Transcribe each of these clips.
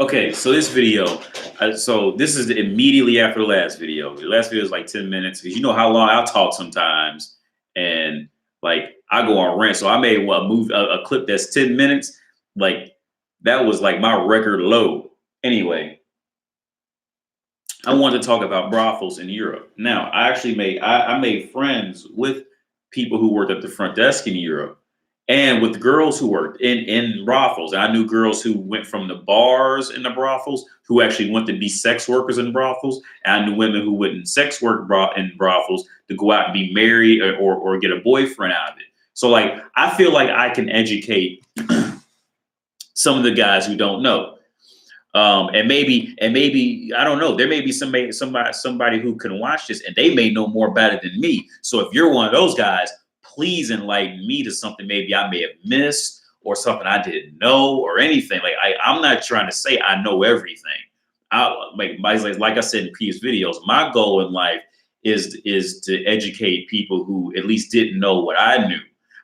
Okay, so this video, so this is immediately after the last video. The last video is like 10 minutes because you know how long I'll talk sometimes, and like I go on rant. So I made a clip that's 10 minutes. Like that was like my record low. Anyway, I wanted to talk about brothels in Europe. Now, I actually I made friends with people who worked at the front desk in Europe and with girls who worked in brothels. And I knew girls who went from the bars in the brothels who actually went to be sex workers in brothels. And I knew women who went in sex work in brothels to go out and be married or get a boyfriend out of it. So like I feel like I can educate some of the guys who don't know. And maybe I don't know. There may be somebody who can watch this, and they may know more about it than me. So if you're one of those guys, please enlighten me to something maybe I may have missed or something I didn't know or anything. Like I'm not trying to say I know everything. Like I said in previous videos, my goal in life is to educate people who at least didn't know what I knew.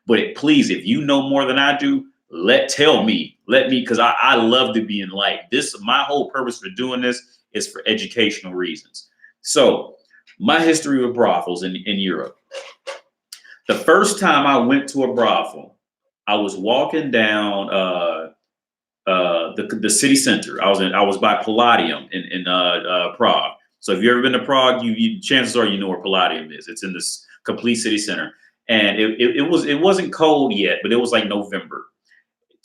But please, if you know more than I do, let me, because I love to be enlightened. My whole purpose for doing this is for educational reasons. So my history with brothels in Europe. The first time I went to a brothel, I was walking down the city center. I was by Palladium in Prague. So if you've ever been to Prague, you chances are you know where Palladium is. It's in this complete city center, and it wasn't cold yet, but it was like November,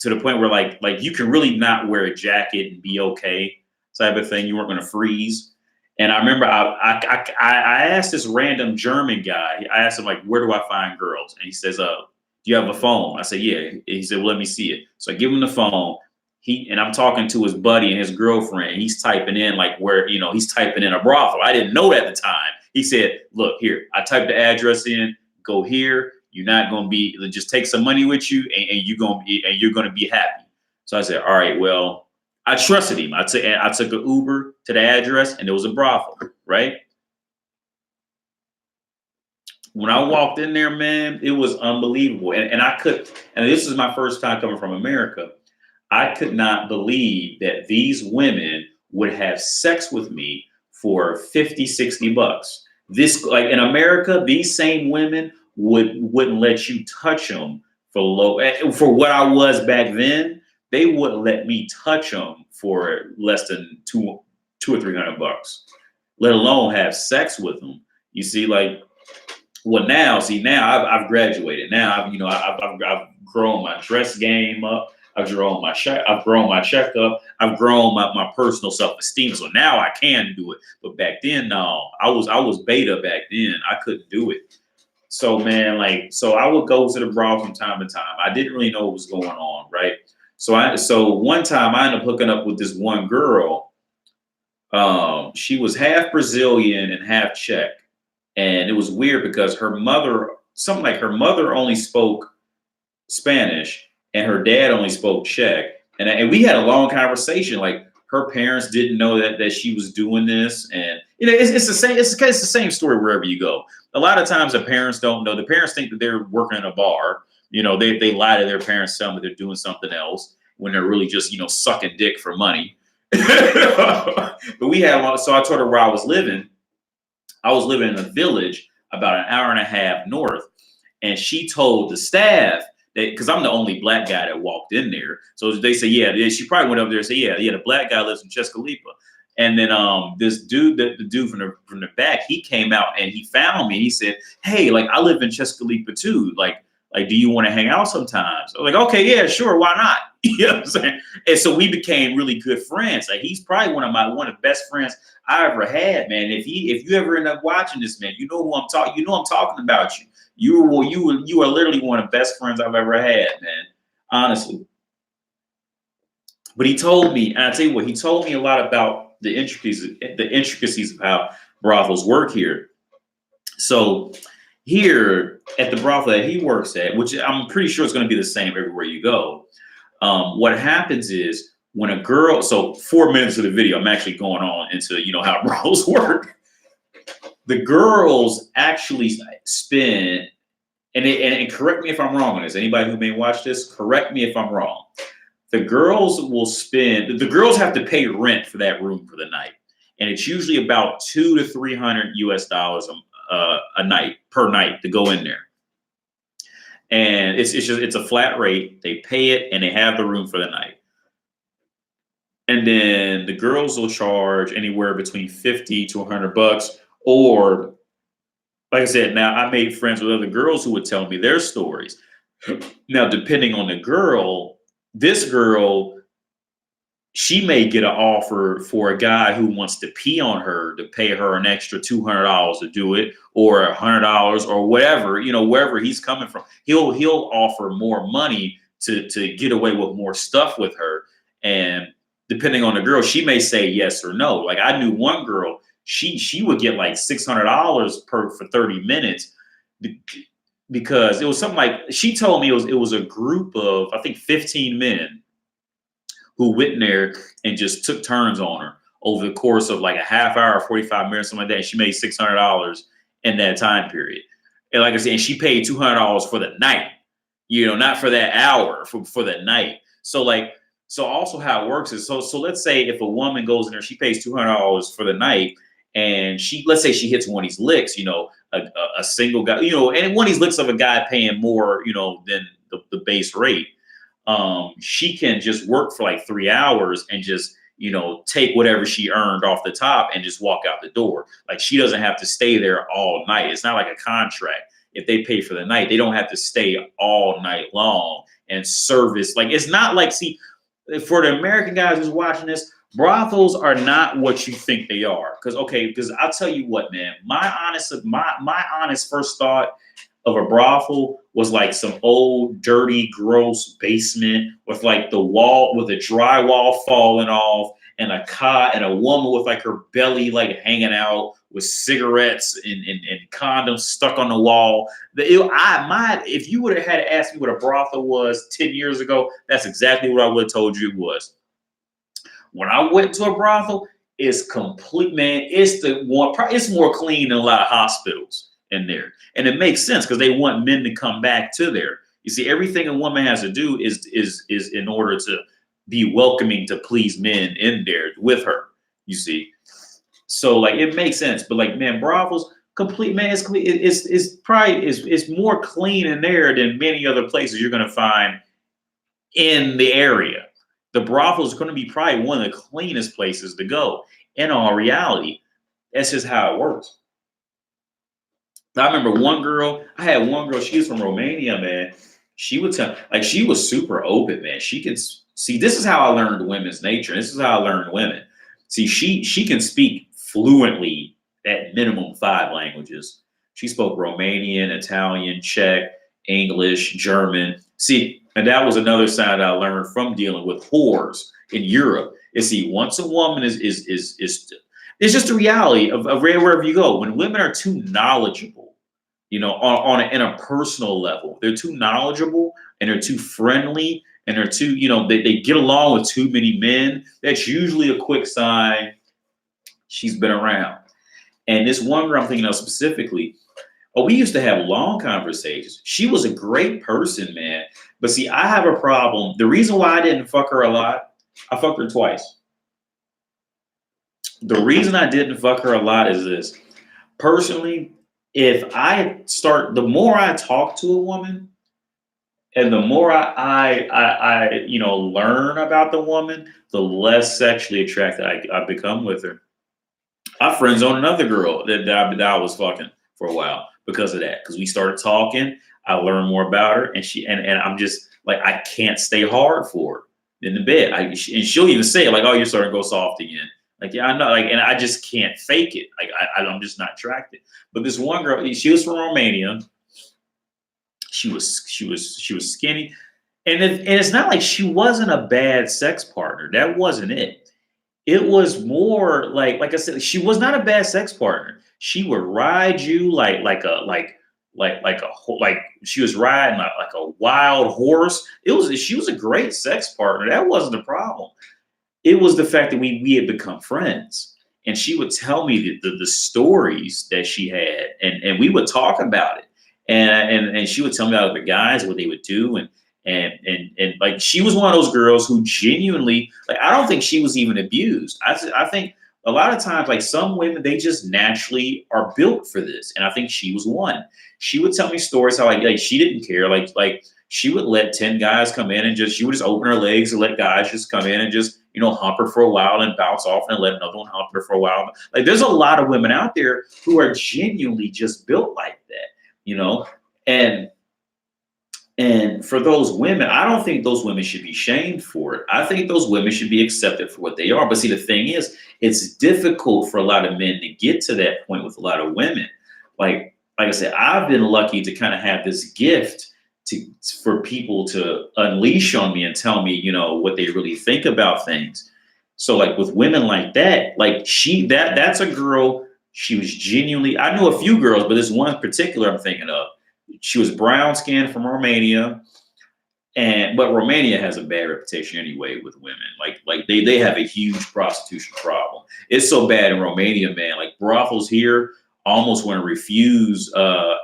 to the point where like you can really not wear a jacket and be okay, type of thing. You weren't going to freeze. And I remember I asked this random German guy. I asked him like, where do I find girls? And he says, do you have a phone? I said, yeah. He said, well, let me see it. So I give him the phone. And I'm talking to his buddy and his girlfriend. And he's typing in like where, he's typing in a brothel. I didn't know that at the time. He said, look here, I typed the address in, go here. You're not going to be, just take some money with you and you're going to be happy. So I said, all right, well, I trusted him. I took an Uber to the address and there was a brothel, right? When I walked in there, man, it was unbelievable. And this is my first time coming from America. I could not believe that these women would have sex with me for 50, 60 bucks. This, like in America, these same women wouldn't let you touch them for what I was back then. They wouldn't let me touch them for less than two or $300, let alone have sex with them. You see, like, well, now I've graduated. Now I've grown my dress game up. I've grown my checkup. I've grown my personal self-esteem. So now I can do it. But back then, no, I was beta back then. I couldn't do it. So man, so I would go to the brothel from time to time. I didn't really know what was going on, right? So one time I ended up hooking up with this one girl. She was half Brazilian and half Czech. And it was weird because her mother only spoke Spanish and her dad only spoke Czech. And we had a long conversation. Like her parents didn't know that she was doing this. And it's the same. It's the same story wherever you go. A lot of times the parents don't know. The parents think that they're working in a bar. They lie to their parents, tell them that they're doing something else when they're really just, sucking dick for money. But so I told her where I was living. I was living in a village about an hour and a half north. And she told the staff that, because I'm the only black guy that walked in there. So they say, yeah, she probably went up there and said, yeah, the black guy lives in Chescalipa. And then this dude, the dude from the back, he came out and he found me. He said, hey, like I live in Chescalipa too. Like, do you want to hang out sometimes? I was like, okay, yeah, sure, why not? You know what I'm saying? And so we became really good friends. Like he's probably one of the best friends I ever had, man. If you ever end up watching this, man, you know who I'm talking. You know I'm talking about you. You are literally one of the best friends I've ever had, man. Honestly. But he told me, and I tell you what, he told me a lot about the intricacies of how brothels work here. So here at the brothel that he works at, which I'm pretty sure is going to be the same everywhere you go. What happens is when a girl, so 4 minutes of the video, I'm actually going on into, how brothels work. The girls actually and correct me if I'm wrong on this. Anybody who may watch this, correct me if I'm wrong. The girls have to pay rent for that room for the night, and it's usually about 200 to 300 US dollars a night per night to go in there. And it's a flat rate. They pay it and they have the room for the night. And then the girls will charge anywhere between 50 to $100. Or, like I said, now I made friends with other girls who would tell me their stories. Now, depending on the girl, this girl, she may get an offer for a guy who wants to pee on her to pay her an extra $200 to do it, or $100 or whatever, wherever he's coming from. He'll offer more money to get away with more stuff with her. And depending on the girl, she may say yes or no. Like I knew one girl, she would get like $600 for 30 minutes because it was something like, she told me it was a group of, I think, 15 men who went in there and just took turns on her over the course of like a half hour, 45 minutes, something like that. And she made $600 in that time period. And like I said, and she paid $200 for the night, not for that hour, for the night. So also how it works is, so let's say if a woman goes in there, she pays $200 for the night, and let's say she hits one of these licks, a single guy, and one of these licks of a guy paying more, than the base rate. She can just work for like 3 hours and just, take whatever she earned off the top and just walk out the door. Like she doesn't have to stay there all night. It's not like a contract. If they pay for the night, they don't have to stay all night long and service. Like it's not like, see, for the American guys who's watching this, brothels are not what you think they are. Because I'll tell you what, man, my honest first thought of a brothel was like some old, dirty, gross basement with like the wall, with the drywall falling off, and a cot, and a woman with like her belly like hanging out with cigarettes and condoms stuck on the wall. If you would have had to ask me what a brothel was 10 years ago, that's exactly what I would have told you it was. When I went to a brothel, it's complete, man. It's more clean than a lot of hospitals in there. And it makes sense because they want men to come back to there. You see, everything a woman has to do is in order to be welcoming to please men in there with her, you see. So like it makes sense. But like, man, brothels, complete, man, it's more clean in there than many other places you're gonna find in the area. The brothel is going to be probably one of the cleanest places to go. In all reality, that's just how it works. I remember I had one girl, she was from Romania, man. She would tell, like, she was super open, man. She could see, this is how I learned women's nature. This is how I learned women. See, she can speak fluently at minimum 5 languages. She spoke Romanian, Italian, Czech, English, German. See, and that was another side I learned from dealing with whores in Europe. Is see, once a woman is it's just a reality of wherever you go. When women are too knowledgeable, in a personal level, they're too knowledgeable and they're too friendly and they're too, they get along with too many men. That's usually a quick sign she's been around. And this one girl I'm thinking of specifically, we used to have long conversations. She was a great person, man. But see, I have a problem. The reason why I didn't fuck her a lot, I fucked her twice. The reason I didn't fuck her a lot is this. Personally, the more I talk to a woman, and the more I learn about the woman, the less sexually attracted I become with her. I friend zoned another girl that I was fucking for a while because of that. Because we started talking, I learned more about her, and I'm just like, I can't stay hard for her in the bed. And she'll even say like, "Oh, you're starting to go soft again." Like, yeah, I know. Like, and I just can't fake it. Like, I'm just not attracted. But this one girl, she was from Romania. She was skinny, and it's not like she wasn't a bad sex partner. That wasn't it. It was more like I said, she was not a bad sex partner. She would ride you like she was riding like a wild horse. She was a great sex partner. That wasn't the problem. It was the fact that we had become friends, and she would tell me the stories that she had, and we would talk about it, and she would tell me about the guys, what they would do, And like she was one of those girls who genuinely, like, I don't think she was even abused. I think a lot of times, like, some women, they just naturally are built for this, and I think she was one. She would tell me stories how, like she didn't care, like she would let 10 guys come in and just, she would just open her legs and let guys just come in and just, hump her for a while and bounce off and let another one hump her for a while. Like, there's a lot of women out there who are genuinely just built like that, and and for those women, I don't think those women should be shamed for it. I think those women should be accepted for what they are. But see, the thing is, it's difficult for a lot of men to get to that point with a lot of women. Like I said, I've been lucky to kind of have this gift for people to unleash on me and tell me, what they really think about things. So like with women like that, like that's a girl, she was genuinely, I know a few girls, but this one in particular I'm thinking of. She was brown skinned from Romania, but Romania has a bad reputation anyway with women. Like they have a huge prostitution problem. It's so bad in Romania, man. Like brothels here almost want to refuse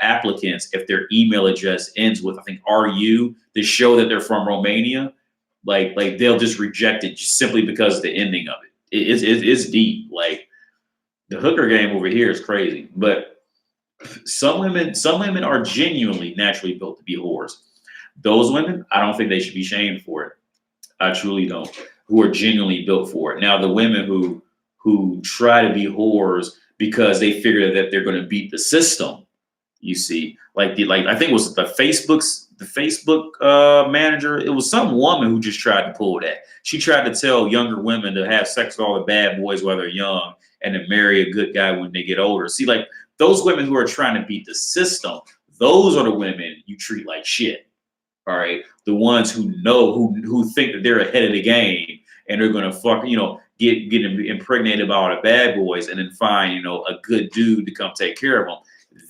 applicants if their email address ends with, I think, RU, to show that they're from Romania. Like they'll just reject it just simply because of the ending of it. It's deep. Like the hooker game over here is crazy, but some women are genuinely naturally built to be whores. Those women, I don't think they should be shamed for it. I truly don't. Who are genuinely built for it. Now, the women who try to be whores because they figure that they're going to beat the system, you see, like I think it was the Facebook manager. It was some woman who just tried to pull that. She tried to tell younger women to have sex with all the bad boys while they're young and to marry a good guy when they get older. See, like those women who are trying to beat the system, those are the women you treat like shit. All right, the ones who know who think that they're ahead of the game and they're gonna get impregnated by all the bad boys and then find a good dude to come take care of them.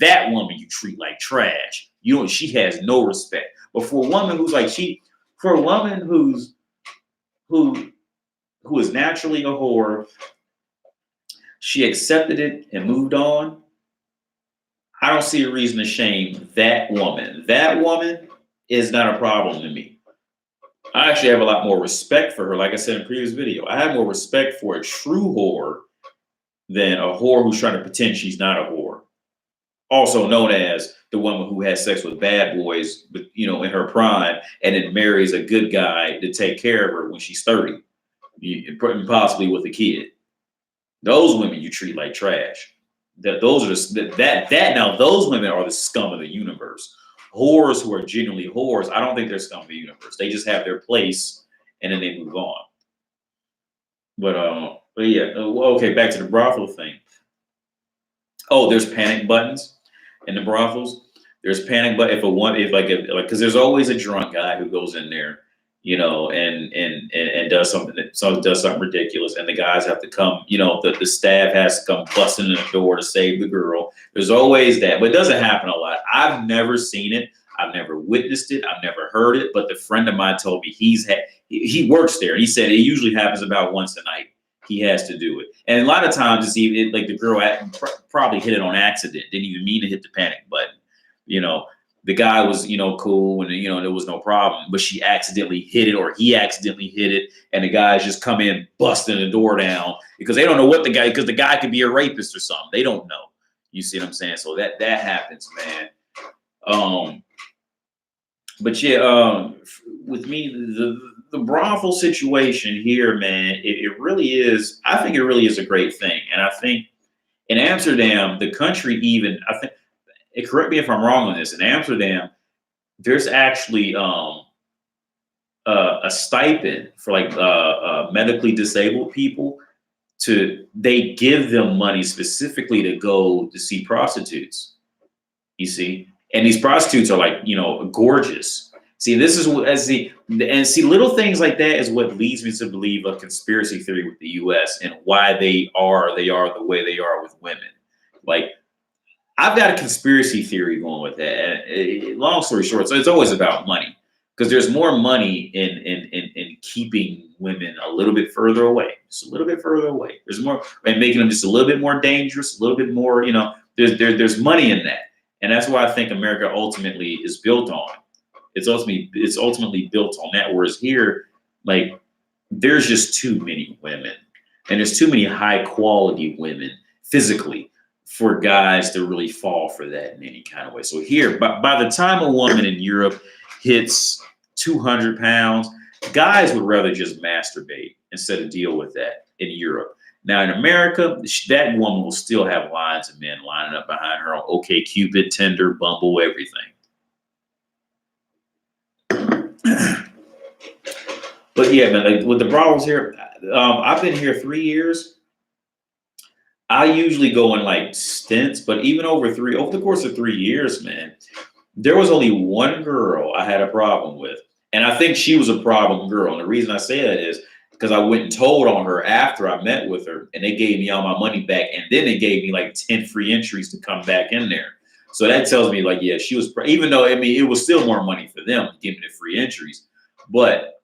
That woman you treat like trash. She has no respect. But for a woman who is naturally a whore, she accepted it and moved on. I don't see a reason to shame that woman. That woman is not a problem to me. I actually have a lot more respect for her. Like I said in the previous video, I have more respect for a true whore than a whore who's trying to pretend she's not a whore. Also known as the woman who has sex with bad boys, in her prime, and then marries a good guy to take care of her when she's 30, possibly with a kid. Those women you treat like trash. Those women are the scum of the universe. Whores who are genuinely whores, I don't think they're scum of the universe. They just have their place and then they move on. But yeah, okay, back to the brothel thing. Oh, there's panic buttons in the brothels. There's panic button because there's always a drunk guy who goes in there, and does something ridiculous, and the guys have to come, the staff has to come busting in the door to save the girl. There's always that, but it doesn't happen a lot. I've never seen it. I've never witnessed it. I've never heard it. But the friend of mine told me he works there. He said it usually happens about once a night. He has to do it, and a lot of times it's even like the girl probably hit it on accident. Didn't even mean to hit the panic button. The guy was, cool, and there was no problem, but she accidentally hit it, or he accidentally hit it, and the guys just come in busting the door down because they don't know what because the guy could be a rapist or something. They don't know. You see what I'm saying? So that happens, man. But yeah, with me, the brothel situation here, man, it really is. I think it really is a great thing, and I think in Amsterdam, the country even, I think. Correct me if I'm wrong on this. In Amsterdam, there's actually a stipend for medically disabled people. They give them money specifically to go to see prostitutes. You see, and these prostitutes are gorgeous. See, this is little things like that is what leads me to believe a conspiracy theory with the U.S. and why they are the way they are with women. Like, I've got a conspiracy theory going with that. Long story short, so it's always about money because there's more money in keeping women a little bit further away, just a little bit further away. There's more, and making them just a little bit more dangerous, a little bit more. There's money in that, and that's why I think America ultimately is built on. It's ultimately built on that. Whereas here, like, there's just too many women, and there's too many high quality women physically for guys to really fall for that in any kind of way. So here, by the time a woman in Europe hits 200 pounds, guys would rather just masturbate instead of deal with that in Europe. Now in America, that woman will still have lines of men lining up behind her on OK Cupid, Tinder, Bumble, everything. But yeah, man, like with the brothels here, I've been here 3 years. I usually go in like stints, but even over the course of 3 years, man, there was only one girl I had a problem with. And I think she was a problem girl. And the reason I say that is because I went and told on her after I met with her, and they gave me all my money back. And then they gave me like 10 free entries to come back in there. So that tells me, like, yeah, she was, even though, I mean, it was still more money for them to give me the free entries. But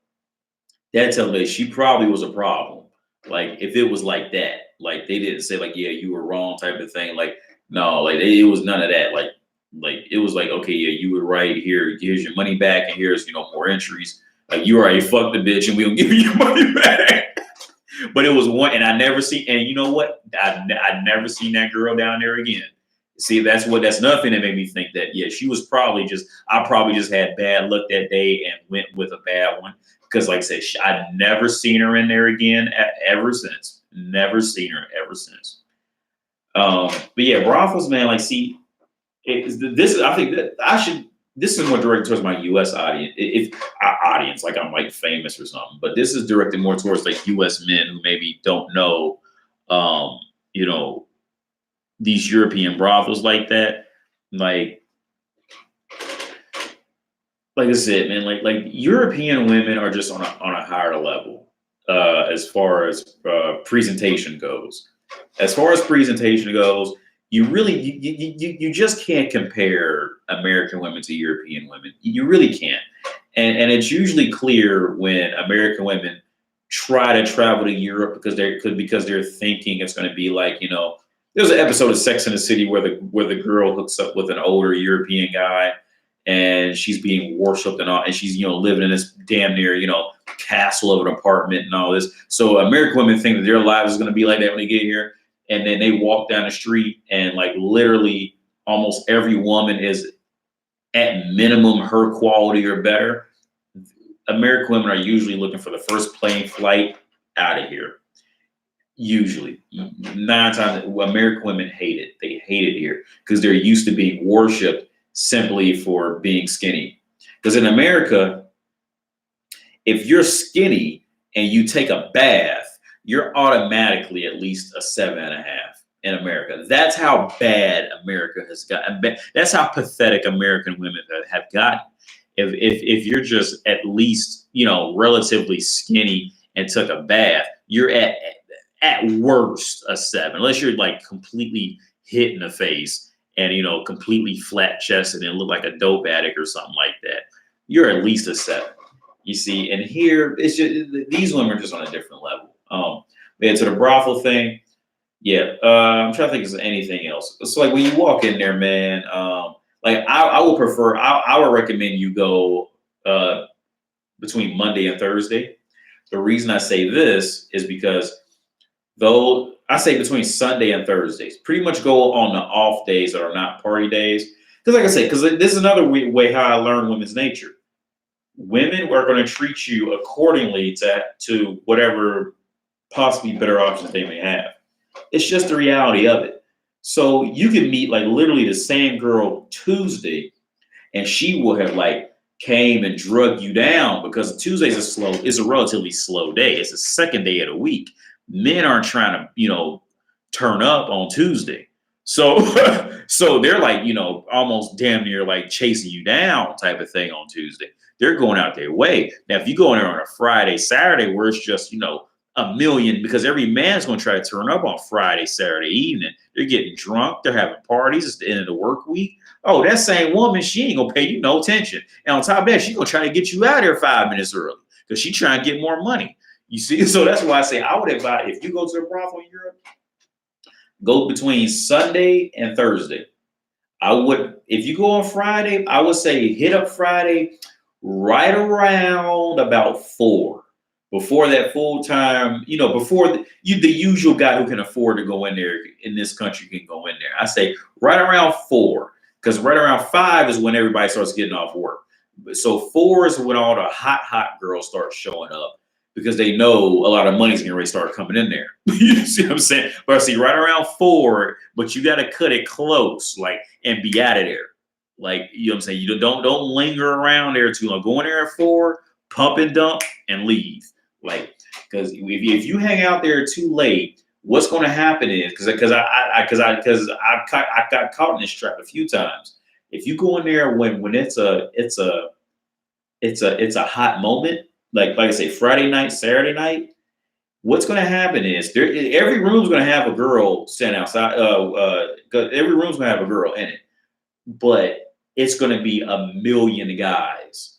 that tells me she probably was a problem. Like, if it was like that, like they didn't say like, yeah, you were wrong type of thing. Like, no, like it was none of that. Like it was like, okay, yeah, you were right. Here's your money back, and here's more entries. Like, you already fucked the bitch, and we don't give you your money back. But it was one, and I never see. And you know what? I never seen that girl down there again. See, that's nothing that made me think that, yeah, she was I probably just had bad luck that day and went with a bad one. Because, like I said, I'd never seen her in there again ever since. Never seen her ever since. But yeah, brothels, man. Like, see, I think that This is more directed towards my U.S. audience. Audience, like I'm like famous or something. But this is directed more towards like U.S. men who maybe don't know, you know, these European brothels like that. Like I said, man, like European women are just on a higher level as far as presentation goes. As far as presentation goes, you just can't compare American women to European women. You really can't. And it's usually clear when American women try to travel to Europe because they're thinking it's going to be like, there's an episode of Sex and the City where the girl hooks up with an older European guy, and she's being worshipped and all, and she's living in this damn near castle of an apartment and all this. So American women think that their lives is going to be like that when they get here, and then they walk down the street and like literally almost every woman is at minimum her quality or better. American women are usually looking for the first plane flight out of here. Usually, 9 times, American women hate it. They hate it here because they're used to being worshipped simply for being skinny. Because in America, if you're skinny and you take a bath, you're automatically at least a 7.5 in America. That's how bad America has gotten. That's how pathetic American women have gotten. If you're just at least, relatively skinny and took a bath, you're at worst a 7, unless you're like completely hit in the face and completely flat chested and look like a dope addict or something like that. You're at least a 7. You see, and here it's just these women are just on a different level. Yeah, to the brothel thing, yeah. I'm trying to think of anything else. It's like when you walk in there, man. Like I would prefer. I would recommend you go between Monday and Thursday. The reason I say this is because though I say between Sunday and Thursdays, pretty much go on the off days that are not party days. Because like I say, because this is another way how I learn women's nature. Women are going to treat you accordingly to whatever possibly better options they may have. It's just the reality of it. So you can meet like literally the same girl Tuesday, and she will have like came and drug you down because Tuesday's is a relatively slow day. It's the second day of the week. Men aren't trying to, turn up on Tuesday. So so they're like, almost damn near like chasing you down type of thing on Tuesday. They're going out their way. Now, if you go in there on a Friday, Saturday, where it's just, a million, because every man's going to try to turn up on Friday, Saturday evening. They're getting drunk. They're having parties. It's the end of the work week. Oh, that same woman, she ain't going to pay you no attention. And on top of that, she's going to try to get you out of there 5 minutes early because she's trying to get more money. You see? So that's why I say I would advise, if you go to a brothel in Europe, go between Sunday and Thursday. If you go on Friday, I would say hit up Friday right around about 4. Before that full time, before the usual guy who can afford to go in there in this country can go in there. I say right around 4, because right around 5 is when everybody starts getting off work. So 4 is when all the hot girls start showing up because they know a lot of money's gonna start coming in there. You see what I'm saying? But I see right around 4, but you got to cut it close, like, and be out of there. Like, you know what I'm saying? You don't linger around there too long. Go in there at 4, pump and dump, and leave. Like, because if you hang out there too late, what's going to happen is I got caught in this trap a few times. If you go in there when it's a hot moment, like I say, Friday night, Saturday night, what's going to happen is every room's going to have a girl standing outside. 'Cause every room's going to have a girl in it, but it's going to be a million guys,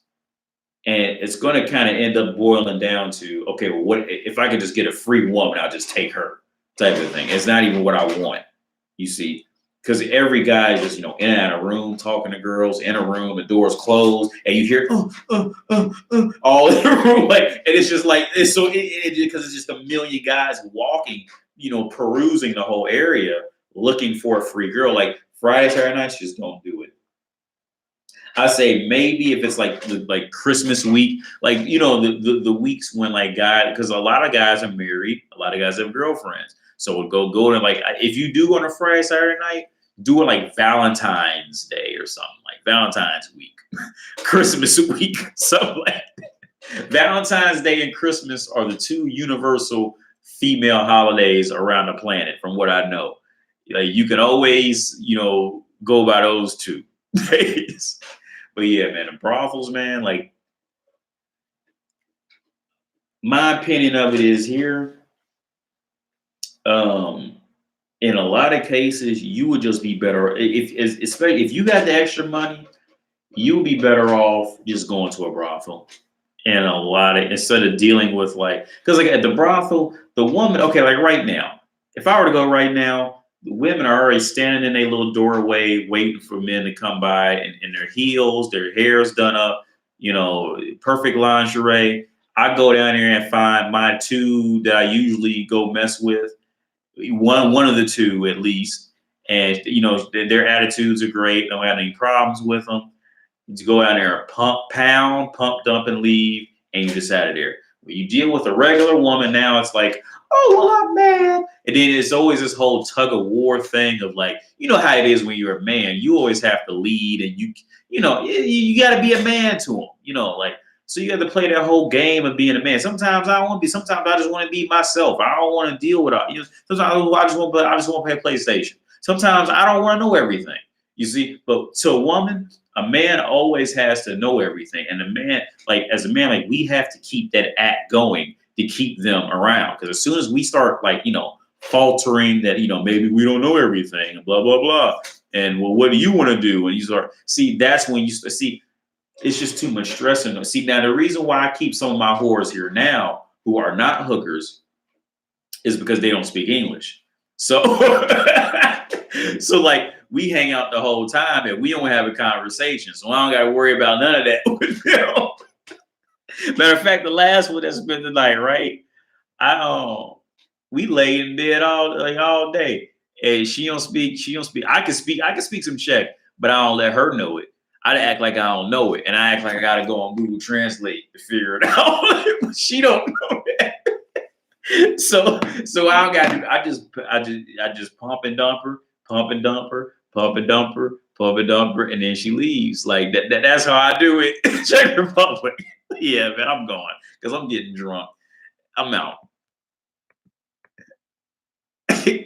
and it's going to kind of end up boiling down to, okay, well, what if I could just get a free woman? I'll just take her, type of thing. It's not even what I want, you see, because every guy is just in and out of room talking to girls in a room, the doors closed, and you hear all in the room, like, and it's just like it's so because it's just a million guys walking, perusing the whole area looking for a free girl. Like Friday, Saturday nights, just don't do it. I say maybe if it's like Christmas week, like the weeks when like guys, because a lot of guys are married, a lot of guys have girlfriends. So we'll go to, like, if you do on a Friday, Saturday night, do it like Valentine's Day or something, like Valentine's week, Christmas week, something like that. Valentine's Day and Christmas are the two universal female holidays around the planet, from what I know. Like, you can always, go by those two days. But yeah, man, the brothels, man, like, my opinion of it is here, um, in a lot of cases, you would just be better especially if you got the extra money, you would be better off just going to a brothel. And instead of dealing with, like, because like at the brothel, the woman, okay, like right now, if I were to go right now, the women are already standing in a little doorway waiting for men to come by in their heels, their hair's done up, perfect lingerie. I go down there and find my two that I usually go mess with, one of the two at least, and their attitudes are great. I don't have any problems with them. You go out there and pump, dump, and leave, and you just out of there. When you deal with a regular woman now, it's like, oh, well, I'm mad. And then it's always this whole tug of war thing of, like, how it is when you're a man. You always have to lead, and you got to be a man to them. Like, so you have to play that whole game of being a man. Sometimes I don't want to be. Sometimes I just want to be myself. I don't want to deal with it. Sometimes I just want to play PlayStation. Sometimes I don't want to know everything. You see, but to a woman, a man always has to know everything. And as a man, like, we have to keep that act going to keep them around. Because as soon as we start, like, faltering that, maybe we don't know everything and blah, blah, blah. And, well, what do you want to do? And you start, see, that's when you see, it's just too much stress. And see, now the reason why I keep some of my whores here now who are not hookers is because they don't speak English. So, so like, we hang out the whole time and we don't have a conversation. So I don't got to worry about none of that with them. Matter of fact, the last one that's been tonight, right? We lay in bed all day. And she don't speak. I can speak some Czech, but I don't let her know it. I act like I don't know it. And I act like I gotta go on Google Translate to figure it out. She don't know that. So I don't got to, I just pump and dump her, pump and dump her, pump and dump her, pump and dump her, and then she leaves. Like that's how I do it in Czech Republic. Yeah, man, I'm going because I'm getting drunk. I'm out.